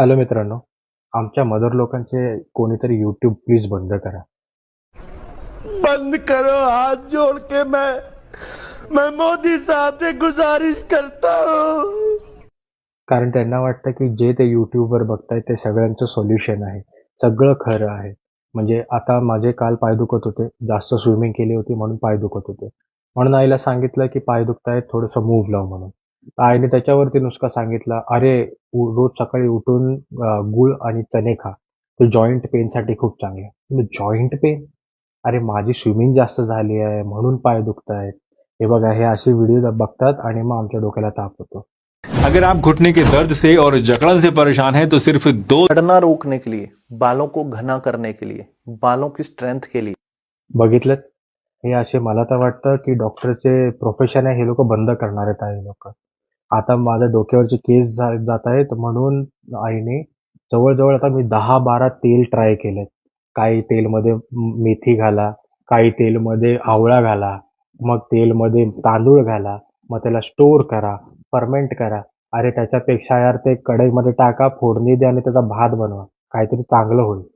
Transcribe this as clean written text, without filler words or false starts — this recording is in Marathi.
हॅलो मित्रांनो, आमच्या मदर लोकांचे कोणीतरी यूट्यूब प्लीज बंद करा. बंद करो, हाथ जोड़ के मैं मोदी साहब से गुजारिश करता हूँ. कारण त्यांना वाटतं की जे ते यूट्यूबवर बघतायत ते सगळ्यांचं सोल्युशन आहे. सगळं खरं आहे. म्हणजे आता माझे काल पाय दुखत होते. जास्त स्विमिंग केली होती म्हणून पाय दुखत होते. म्हणून आईला सांगितलं की पाय दुखतायत थोडंसं मूव्ह लाव म्हणून. तर आईने त्याच्यावरती नुसका सांगितला, "अरे रोज सकाळी उठून गूळ आणि चणे खा. ते जॉइंट पेनसाठी खूप चांगलं आहे." Joint pain? अरे माझी स्विमिंग जास्त झाली आहे म्हणून पाय दुखतायत. हे बघा हे असे व्हिडिओ बघतात आणि मग आमच्या डोक्याला ताप होतो. अगर आप घुटने के दर्द से और जकड़न से परेशान हैं तो सिर्फ दो झड़ना रोकने के लिए, बालों को घना करने के लिए, बालों की स्ट्रेंथ के लिए. बघितलं? हे असे मला तर वाटतं की डॉक्टरचे प्रोफेशन आहे हे लोक बंद करणार आहेत हे लोक. आता माझ्या डोक्यावरचे केस जात आहेत म्हणून आईने जवळजवळ आता मी 10-12 तेल ट्राय केलेत. काही तेलमध्ये मेथी घाला, काही तेलमध्ये आवळा घाला, मग तेलमध्ये तांदूळ घाला, मग त्याला स्टोअर करा, फर्मेंट करा. अरे त्याच्यापेक्षा यार ते कढईमध्ये टाका, फोडणी द्या आणि त्याचा भात बनवा. काहीतरी चांगलं होईल.